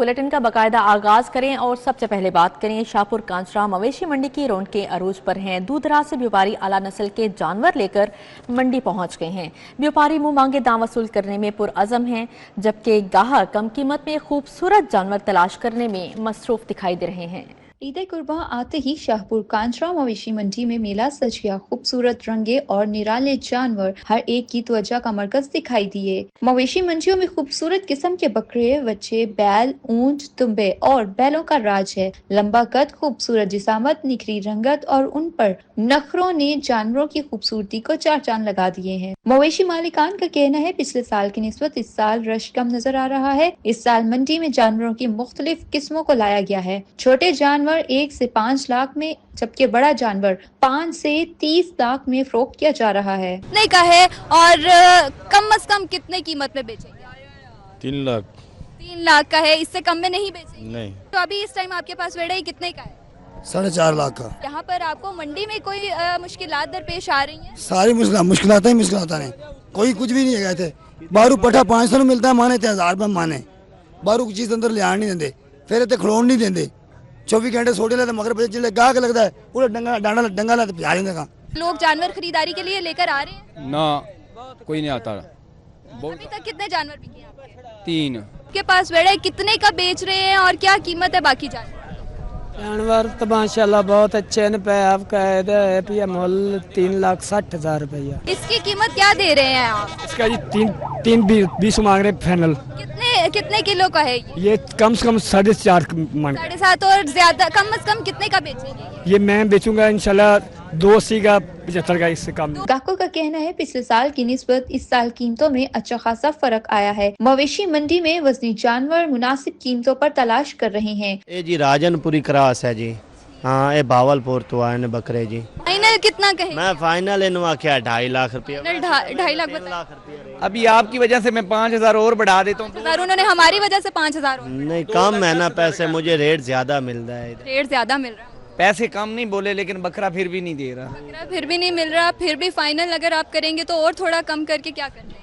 Bulletin का बाकायदा आगाज करें और सबसे पहले बात करें शाहपुर कांचरा मवेशी मंडी की रौनकें अरूज पर हैं। दूर दराज से व्यापारी आला नस्ल के जानवर लेकर मंडी पहुंच गए हैं। व्यापारी मुंह मांगे दाम वसूल करने में पुरअज़म हैं, जबकि गाहक कम कीमत में खूबसूरत जानवर तलाश करने में मसरूफ दिखाई दे रहे हैं। ईद कुर्बा आते ही शाहपुर कांचरा मवेशी मंडी में मेला सज गया। खूबसूरत रंगे और निराले जानवर हर एक की त्वचा का मरकज दिखाई दिए। मवेशी मंडियों में खूबसूरत किस्म के बकरे, बच्चे, बैल, ऊंट, दुम्बे और बैलों का राज है। लंबा कद, खूबसूरत जिसामत, निखरी रंगत और उन पर नखरों ने जानवरों की खूबसूरती को चार चांद लगा दिए हैं। मवेशी मालिकान का कहना है पिछले साल की निस्बत इस साल रश कम नजर आ रहा है। इस साल मंडी में जानवरों की मुख्तलिफ किस्मों को लाया गया है। छोटे जानवर 1 से 5 लाख में, जबकि बड़ा जानवर 5 से 30 लाख में फरोख्त किया जा रहा है। कितने का है और कम से कम कितने कीमत में बेचेंगे? 3 लाख। 3 लाख का है, इससे कम में नहीं बेचेंगे? नहीं। तो अभी इस टाइम आपके पास वेड़ा कितने का है? 4.5 लाख का। यहाँ पर आपको मंडी में कोई मुश्किलात दरपेश आ रही हैं? सारी मुश्किलात नहीं, कोई कुछ भी नहीं है। थे बारू पठा 500 में मिलता है, माने 1000 रुपये माने। बारू की चीज अंदर ले आने नहीं देंगे, फिर इतने खड़ोन नहीं देंगे। 24 घंटे सोटे लेते मगर जिले गाहक लगता है पूरा डंगा लाते पिया देगा। लोग जानवर खरीदारी के लिए लेकर आ रहे हैं? ना, कोई नहीं आता। अभी तक कितने जानवर बिके हैं? 3। आपके पास वेड़ा कितने का बेच रहे हैं और क्या कीमत है बाकी जानवर? तो माशाल्लाह बहुत अच्छे हैं पे। आपका मोल 3,60,000 रुपया। इसकी कीमत क्या दे रहे हैं आप? इसका जी 3,20 मांग रहे फाइनल। कितने किलो का है ये? कम से कम 4.5 मांग। 7.5 और ज्यादा कम से कम कितने का बेचेंगे? ये मैं बेचूंगा इंशाल्लाह 280 का, 75 का, इससे कम। ग्राहकों का कहना है पिछले साल की निस्बत इस साल कीमतों में अच्छा खासा फर्क आया है। मवेशी मंडी में वजनी जानवर मुनासिब कीमतों पर तलाश कर रहे हैं। ये जी राजनपुरी क्रास है जी। हाँ, ये भावलपुर तो आए बकरे जी। फाइनल कितना कहे? मैं फाइनल इनवा क्या 2.5 लाख रुपया। 2.5 लाख बता। अभी आपकी वजह से मैं 5,000 और बढ़ा देता हूँ। उन्होंने हमारी वजह से 5,000 नहीं, कम है ना पैसे, मुझे रेट ज्यादा मिल रहा है। रेट ज्यादा मिल रहा है? पैसे कम नहीं बोले, लेकिन बकरा फिर भी नहीं दे रहा। बकरा फिर भी नहीं मिल रहा। फिर भी फाइनल अगर आप करेंगे तो और थोड़ा कम करके क्या कर लेंगे?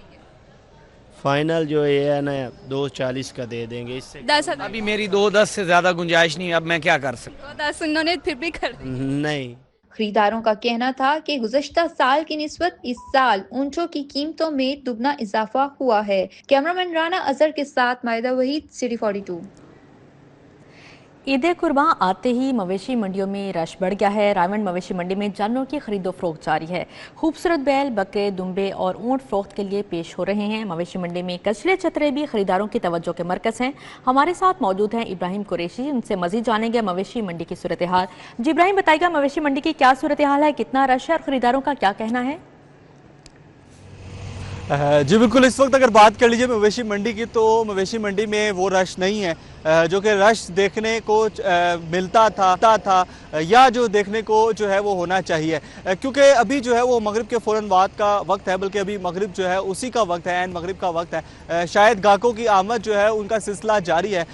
फाइनल जो ये है ना 2.40 का दे देंगे। इससे 10,000। अभी मेरी 2.10 से ज्यादा गुंजाइश नहीं। अब मैं क्या कर सकता? 10 उन्होंने फिर भी कर नहीं। खरीदारों का कहना था कि गुज़श्ता साल की निस्बत इस साल ऊंटों की कीमतों में दुगना इजाफा हुआ है। कैमरामैन राना अजहर के साथ मायदा वहीद, सिटी 42। ईद कुर्बां आते ही मवेशी मंडियों में रश बढ़ गया है। रायमंड मवेशी मंडी में जानवरों की खरीदो फरोख्त जारी है। खूबसूरत बैल, बकरे, दुम्बे और ऊंट फरोख्त के लिए पेश हो रहे हैं। मवेशी मंडी में कचरे चतरे भी खरीदारों की तवज्जो के मरकज हैं। हमारे साथ मौजूद हैं इब्राहिम कुरैशी, उनसे मजीद जानेंगे मवेशी मंडी की सूरत हाल। जी इब्राहिम, बताइएगा मवेशी मंडी की क्या सूरत हाल है, कितना रश है और खरीदारों का क्या कहना है? जी बिल्कुल, इस वक्त अगर बात कर लीजिए मवेशी मंडी की तो मवेशी मंडी में वो रश नहीं है जो कि रश देखने को मिलता था या जो देखने को जो है वो होना चाहिए, क्योंकि अभी जो है वो मगरिब के फ़ौरन बाद का वक्त है, बल्कि अभी मगरिब जो है उसी का वक्त है, एन मगरिब का वक्त है। शायद गाहकों की आमद जो है उनका सिलसिला जारी है।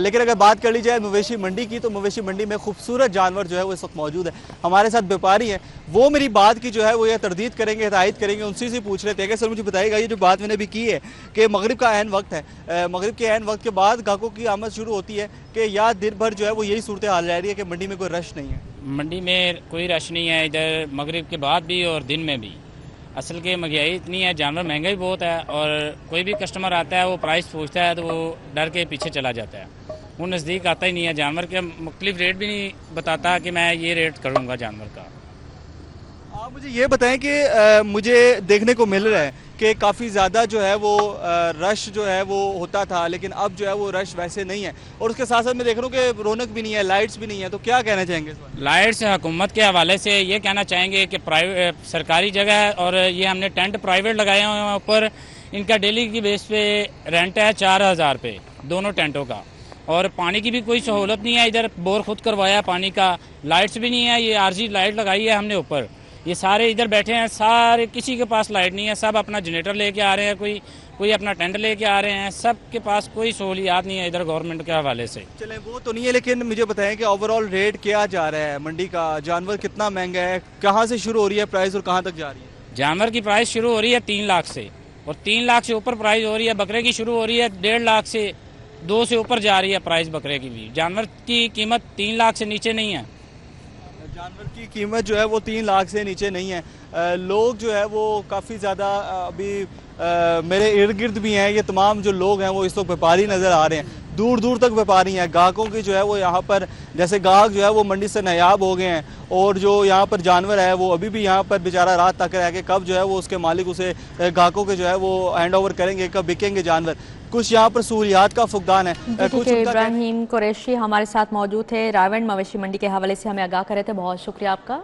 लेकिन अगर बात कर ली जाए मवेशी मंडी की तो मवेशी मंडी में खूबसूरत जानवर जो है वो इस वक्त मौजूद है। हमारे साथ व्यापारी हैं, वो मेरी बात की जो है वो ये तरदीद करेंगे, हिदायत करेंगे। उनसे से पूछ रहे थे कि सर मुझे बताइएगा, ये जो बात मैंने भी की है कि मगरिब का अहम वक्त है, मगरिब के अहम वक्त के बाद गाहकों की आमद शुरू होती है कि या दिन भर जो है वो यही सूरत हाल रह रही है कि मंडी में कोई रश नहीं है? मंडी में कोई रश नहीं है, इधर मगरिब के बाद भी और दिन में भी। असल के महंगाई इतनी है, जानवर महंगा भी बहुत है और कोई भी कस्टमर आता है वो प्राइस पूछता है तो वो डर के पीछे चला जाता है, वो नज़दीक आता ही नहीं है। जानवर के मुख्तलिफ रेट भी नहीं बताता कि मैं ये रेट करूँगा जानवर का। आप मुझे ये बताएं कि मुझे देखने को मिल रहा है कि काफ़ी ज़्यादा जो है वो रश जो है वो होता था, लेकिन अब जो है वो रश वैसे नहीं है और उसके साथ साथ मैं देख रहा हूँ कि रौनक भी नहीं है, लाइट्स भी नहीं है। तो क्या कहना चाहेंगे? लाइट्स हुकूमत के हवाले से ये कहना चाहेंगे कि प्राइवेट सरकारी जगह है और ये हमने टेंट प्राइवेट लगाए हुए हैं ऊपर। इनका डेली की बेस पे रेंट है 4,000 पे दोनों टेंटों का, और पानी की भी कोई सहूलत नहीं है। इधर बोर खुद करवाया पानी का, लाइट्स भी नहीं है। ये आरजी लाइट लगाई है हमने ऊपर। ये सारे इधर बैठे हैं, सारे किसी के पास लाइट नहीं है, सब अपना जनरेटर लेके आ रहे हैं, कोई अपना टेंट लेके आ रहे हैं, सब के पास कोई सहूलियात नहीं है इधर गवर्नमेंट के हवाले से। चलें वो तो नहीं है, लेकिन मुझे बताएं कि ओवरऑल रेट क्या जा रहा है मंडी का? जानवर कितना महंगा है, कहाँ से शुरू हो रही है प्राइस और कहाँ तक जा रही है? जानवर की प्राइस शुरू हो रही है 3 लाख से और 3 लाख से ऊपर प्राइस हो रही है। बकरे की शुरू हो रही है 1.5 लाख से 2 से ऊपर जा रही है प्राइस बकरे की भी। जानवर की कीमत 3 लाख से नीचे नहीं है। जानवर की कीमत जो है वो 3 लाख से नीचे नहीं है। लोग जो है वो काफ़ी ज़्यादा अभी मेरे इर्द गिर्द भी हैं, ये तमाम जो लोग हैं वो इस वक्त व्यापारी नज़र आ रहे हैं, दूर दूर तक व्यापारी हैं। ग्राहकों की जो है वो यहाँ पर जैसे ग्राहक जो है वो मंडी से नायाब हो गए हैं, और जो यहाँ पर जानवर है वो अभी भी यहाँ पर बेचारा रात तक रह के कब जो है वो उसके मालिक उसे ग्राहकों के जो है वो हैंड ओवर करेंगे, कब बिकेंगे जानवर। कुछ यहाँ पर सहूलियात का फुकदान है। कुछ इब्राहिम कुरैशी हमारे साथ मौजूद थे, रावण मवेशी मंडी के हवाले से हमें आगाह कर रहे थे, बहुत शुक्रिया आपका।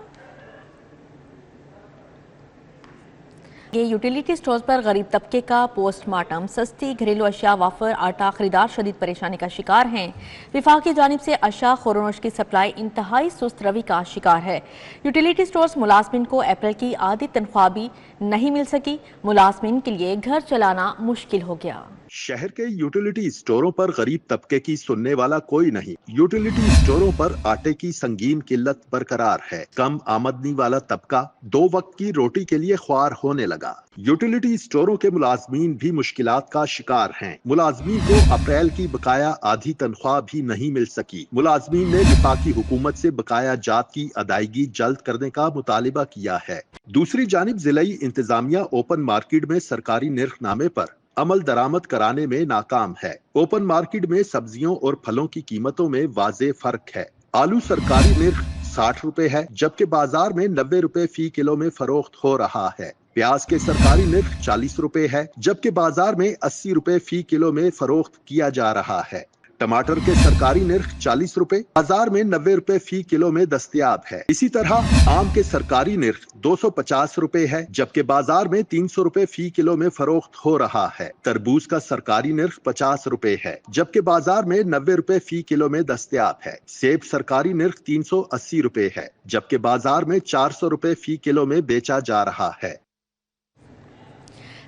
ये यूटिलिटी स्टोर्स पर गरीब तबके का पोस्टमार्टम, सस्ती घरेलू अशिया, वाफर, आटा, खरीदार शदीद परेशानी का शिकार हैं। विफाक की जानिब से अशिया खुरोनोश की सप्लाई इंतहाई सुस्त रवि का शिकार है। यूटिलिटी स्टोर्स मुलाजमिन को अप्रैल की आधी तनख्वाह भी नहीं मिल सकी, मुलाजमिन के लिए घर चलाना मुश्किल हो गया। शहर के यूटिलिटी स्टोरों पर गरीब तबके की सुनने वाला कोई नहीं। यूटिलिटी स्टोरों पर आटे की संगीन किल्लत बरकरार है। कम आमदनी वाला तबका 2 वक्त की रोटी के लिए ख्वार होने लगा। यूटिलिटी स्टोरों के मुलाजमीन भी मुश्किलात का शिकार हैं। मुलाजमीन को अप्रैल की बकाया आधी तनख्वाह भी नहीं मिल सकी। मुलाजमीन ने वफाकी हुकूमत से बकाया जात की अदायगी जल्द करने का मुतालिबा किया है। दूसरी जानिब जिलाई इंतजामिया ओपन मार्केट में सरकारी निर्खनामे पर अमल दरामद कराने में नाकाम है। ओपन मार्केट में सब्जियों और फलों की कीमतों में वाज़े फर्क है। आलू सरकारी निर्ख 60 रुपए है, जबकि बाजार में 90 रुपए फी किलो में फरोख्त हो रहा है। प्याज के सरकारी निर्ख 40 रुपए है, जबकि बाजार में 80 रुपए फी किलो में फरोख्त किया जा रहा है। टमाटर के सरकारी निर्ख 40 रुपए, बाजार में 90 रुपए फी किलो में दस्तयाब है। इसी तरह आम के सरकारी निर्ख 250 रुपए है, जबकि बाजार में 300 रुपए फी किलो में फरोख्त हो रहा है। तरबूज का सरकारी निर्ख 50 रुपए है, जबकि बाजार में 90 रुपए फी किलो में दस्तयाब है। सेब सरकारी निर्ख 380 रुपए है, जबकि बाजार में 400 रुपए फी किलो में बेचा जा रहा है।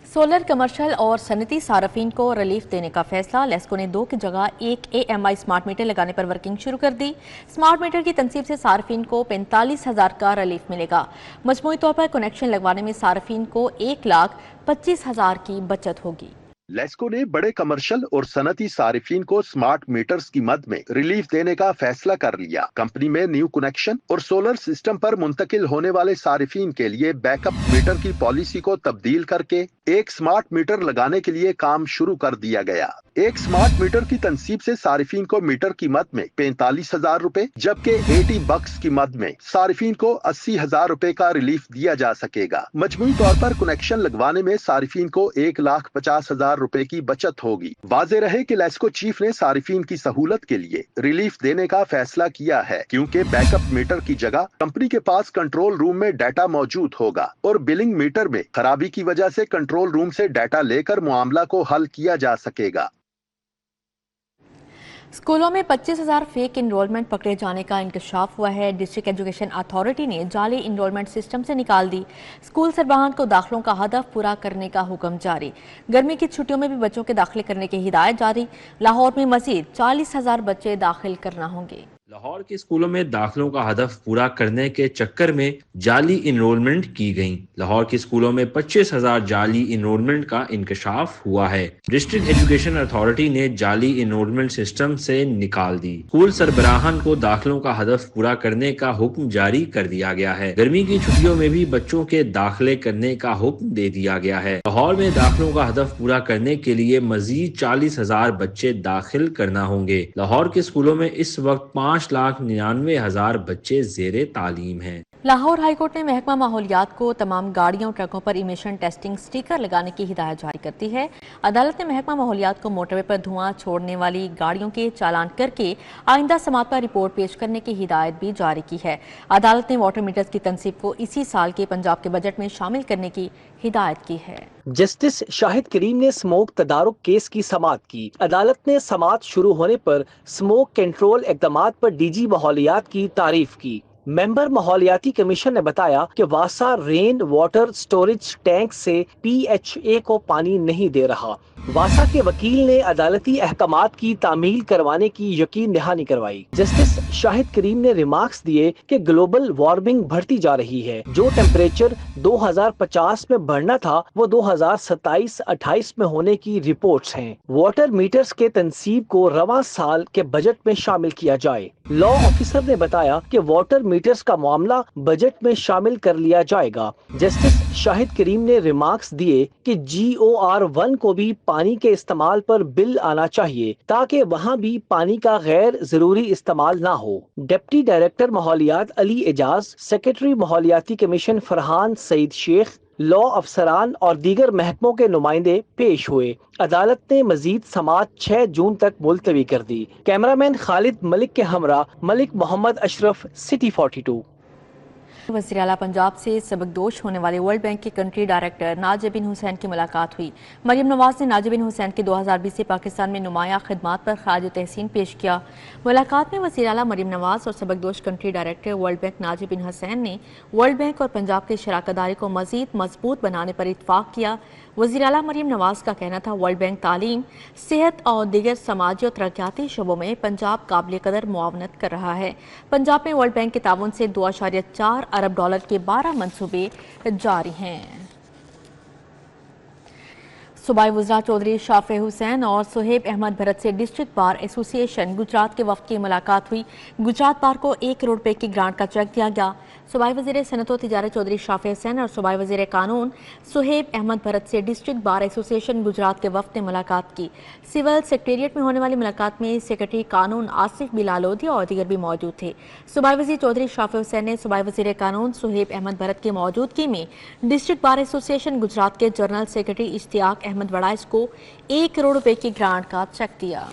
सोलर, कमर्शियल और सनती सार्फिन को रिलीफ देने का फैसला। लेस्को ने 2 की जगह 1 AMI स्मार्ट मीटर लगाने पर वर्किंग शुरू कर दी। स्मार्ट मीटर की तनसीब से सार्फिन को 45,000 का रिलीफ मिलेगा। मजमूई तौर पर कनेक्शन लगवाने में सार्फिन को 1,25,000 की बचत होगी। लेस्को ने बड़े कमर्शियल और सनती सारिफीन को स्मार्ट मीटर्स की मद में रिलीफ देने का फैसला कर लिया। कंपनी में न्यू कनेक्शन और सोलर सिस्टम पर मुंतकिल होने वाले सारिफीन के लिए बैकअप मीटर की पॉलिसी को तब्दील करके एक स्मार्ट मीटर लगाने के लिए काम शुरू कर दिया गया। एक स्मार्ट मीटर की तनसीब से सारिफीन को मीटर की मद में 45,000 रुपए, जबकि 80 बक्स की मद में सारिफीन को 80,000 रुपए का रिलीफ दिया जा सकेगा। मजमूई तौर पर कनेक्शन लगवाने में सारिफीन को 1,50,000 रुपए की बचत होगी। वाज़े रहे कि लेस्को चीफ ने सारिफीन की सहूलत के लिए रिलीफ देने का फैसला किया है, क्योंकि बैकअप मीटर की जगह कंपनी के पास कंट्रोल रूम में डाटा मौजूद होगा और बिलिंग मीटर में खराबी की वजह से कंट्रोल रूम से डाटा लेकर मामला को हल किया जा सकेगा। स्कूलों में 25,000 फेक इनरोलमेंट पकड़े जाने का इंकशाफ हुआ है। डिस्ट्रिक्ट एजुकेशन अथॉरिटी ने जाली इनरोलमेंट सिस्टम से निकाल दी। स्कूल सरबराहान को दाखिलों का हदफ पूरा करने का हुक्म जारी। गर्मी की छुट्टियों में भी बच्चों के दाखिले करने की हिदायत जारी। लाहौर में मजीद 40,000 बच्चे दाखिल करना होंगे। लाहौर के स्कूलों में दाखिलों का हदफ पूरा करने के चक्कर में जाली इनरोलमेंट की गई। लाहौर के स्कूलों में 25,000 जाली इनरोलमेंट का इंकशाफ हुआ है। डिस्ट्रिक्ट एजुकेशन अथॉरिटी ने जाली इनरोलमेंट सिस्टम से निकाल दी। स्कूल सरबराहान को दाखिलों का हदफ पूरा करने का हुक्म जारी कर दिया गया है। गर्मी की छुट्टियों में भी बच्चों के दाखिले करने का हुक्म दे दिया गया है। लाहौर में दाखिलों का हदफ पूरा करने के लिए मजीद 40,000 बच्चे दाखिल करना होंगे। लाहौर के स्कूलों में इस वक्त 5,99,000 बच्चे ज़ेरे तालीम हैं। लाहौर हाईकोर्ट ने महकमा माहौलियात को तमाम गाड़ियों ट्रकों पर इमिशन टेस्टिंग स्टिकर लगाने की हिदायत जारी कर दी है। अदालत ने महकमा माहौलियात को मोटरवे पर धुआं छोड़ने वाली गाड़ियों के चालान करके आइंदा समात पर रिपोर्ट पेश करने की हिदायत भी जारी की है। अदालत ने वाटर मीटर्स की तनसीब को इसी साल के पंजाब के बजट में शामिल करने की हिदायत की है। जस्टिस शाहिद करीम ने स्मोक तदारुक केस की समात की। अदालत ने समात शुरू होने पर स्मोक कंट्रोल इक़दामात पर डीजी माहौलियात की तारीफ की। ممبر ماحولیاتی کمیشن نے بتایا کہ واسا رین واٹر سٹوریج ٹینک سے PHA کو پانی نہیں دے رہا۔ واسا کے وکیل نے عدالتی احکامات کی تعمیل کروانے کی یقین دہانی کروائی۔ جسٹس شاہد کریم نے ریمارکس دیے کہ گلوبل وارمنگ بڑھتی جا رہی ہے، جو ٹیمپریچر 2050 میں بڑھنا تھا وہ 2027-28 میں ہونے کی رپورٹس ہیں۔ واٹر میٹرز کے تنصیب کو رواں سال کے بجٹ میں شامل کیا جائے۔ لا آفیسر نے بتایا کہ واٹر میٹرز کا معاملہ بجٹ میں شامل کر لیا جائے گا۔ جسٹس شاہد کریم نے ریمارکس دیے کہ GOR1 کو بھی پانی کے استعمال پر بل آنا چاہیے تاکہ وہاں بھی پانی کا غیر ضروری استعمال نہ ہو۔ ڈپٹی ڈائریکٹر ماحولیات علی اعجاز، سیکرٹری ماحولیاتی کمیشن فرحان سعید شیخ، لا افسران اور دیگر محکموں کے نمائندے پیش ہوئے۔ عدالت نے مزید سماعت 6 جون تک ملتوی کر دی۔ کیمرامین خالد ملک کے ہمراہ ملک محمد اشرف، سٹی 42۔ وزیر اعلیٰ پنجاب سے سبکدوش ہونے والے ورلڈ بینک کے کنٹری ڈائریکٹر ناجی بن حسین کی ملاقات ہوئی۔ مریم نواز نے ناجی بن حسین کے 2020 سے پاکستان میں نمایاں خدمات پر خراج تحسین پیش کیا۔ ملاقات میں وزیر اعلیٰ مریم نواز اور سبکدوش country director world bank Naji Ben Hassine نے ورلڈ بینک اور پنجاب کی شراکت داری کو مزید مضبوط بنانے پر اتفاق کیا۔ وزیر اعلیٰ مریم نواز کا کہنا تھا ورلڈ بینک تعلیم، صحت اور دیگر سماجی اور ترقیاتی شعبوں میں پنجاب قابل قدر معاونت کر رہا ہے۔ پنجاب میں ورلڈ بینک کے تعاون سے $2.4 ارب کے 12 منصوبے جاری ہیں۔ صوبائی وزراء چودھری شافع حسین اور صہیب احمد بھرت سے ڈسٹرکٹ بار ایسوسی ایشن گجرات کے وفد کی ملاقات ہوئی۔ گجرات بار کو 1 کروڑ روپے کی گرانٹ کا چیک دیا گیا۔ صوبائی وزیر صنعت و تجارت چودھری شافع حسین اور صوبائی وزیر قانون صہیب احمد بھرت سے ڈسٹرکٹ بار ایسوسی ایشن گجرات کے وفد نے ملاقات کی۔ سول سیکریٹریٹ میں ہونے والی ملاقات میں سیکریٹری قانون آصف بلالودھی اور دیگر بھی موجود تھے۔ صوبائی وزیر چودھری شافع حسین نے صوبائی وزیر قانون صہیب احمد بھرت کی موجودگی میں ڈسٹرکٹ بار ایسوسی ایشن گجرات کے جنرل سیکریٹری اشتیاق احمد وڑائچ کو 1 کروڑ روپے کی گرانٹ کا چیک دیا۔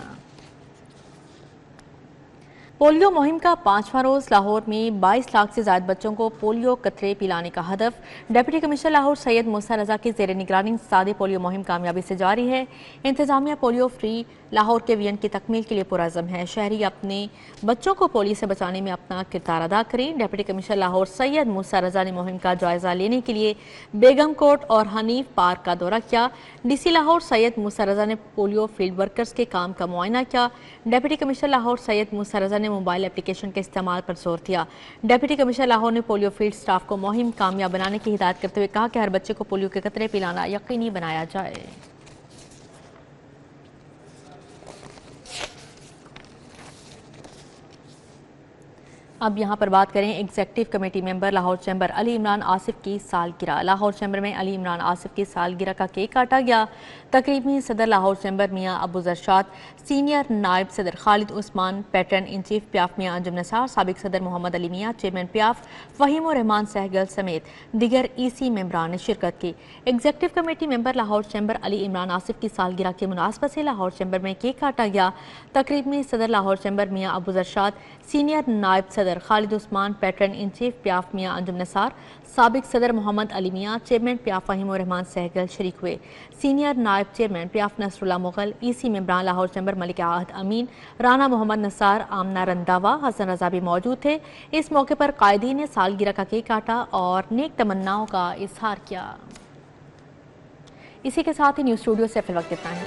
پولیو مہم کا 5واں روز لاہور میں 22 لاکھ سے زائد بچوں کو پولیو قطرے پلانے کا ہدف۔ ڈپٹی کمشنر لاہور سید موسیٰ رضا کی زیر نگرانی سادے پولیو مہم کامیابی سے جاری ہے۔ انتظامیہ پولیو فری لاہور کے ویژن کی تکمیل کے لیے پرعزم ہے۔ شہری اپنے بچوں کو پولیو سے بچانے میں اپنا کردار ادا کریں۔ ڈپٹی کمشنر لاہور سید موسیٰ رضا نے مہم کا جائزہ لینے کے لیے بیگم کوٹ اور حنیف پارک کا دورہ کیا۔ ڈی سی لاہور سید موسیٰ رضا نے پولیو فیلڈ ورکرز کے کام کا معائنہ کیا۔ ڈپٹی کمشنر لاہور سید موسیٰ رضا نے موبائل اپلیکیشن کے استعمال پر زور دیا۔ ڈپٹی کمشنر لاہور نے پولیو فیلڈ سٹاف کو مہم کامیاب بنانے کی ہدایت کرتے ہوئے کہا کہ ہر بچے کو پولیو کے قطرے پلانا یقینی بنایا جائے۔ اب یہاں پر بات کریں ایگزیکٹو کمیٹی ممبر لاہور چیمبر علی عمران آصف کی سالگرہ۔ لاہور چیمبر میں علی عمران آصف کی سالگرہ کا کیک کاٹا گیا۔ تقریب میں صدر لاہور چیمبر میاں ابو زرشاد، سینئر نائب صدر خالد عثمان، پیٹرن ان چیف پیاف میاں انجم نثار، سابق صدر محمد علی میاں، چیئرمین پیاف فہیم الرحمان سہگل سمیت دیگر EC ممبران نے شرکت کی۔ ایگزیکٹو کمیٹی ممبر لاہور چیمبر علی عمران آصف کی سالگرہ کی مناسبت سے لاہور چیمبر میں کیک کاٹا گیا۔ تقریب میں صدر لاہور چیمبر میاں ابو زرشاد، سینئر نائب صدر خالد عثمان، پیٹرن ان چیف پیاف میاں انجم نثار، سابق صدر محمد علی میاں، چیئرمین پیاف فہیم الرحمان سہگل شریک ہوئے۔ سینئر نائب چیئرمین پیاف نصر اللہ مغل، EC ممبران لاہور چیمبر ملک عہد امین، رانا محمد نثار، آمنہ رنداوا، حسن رضا بھی موجود تھے۔ اس موقع پر قائدین نے سالگرہ کا کیک کاٹا اور نیک تمناؤں کا اظہار کیا۔ اسی کے ساتھ ہی نیوز اسٹوڈیو سے فی الوقت اتنا ہے۔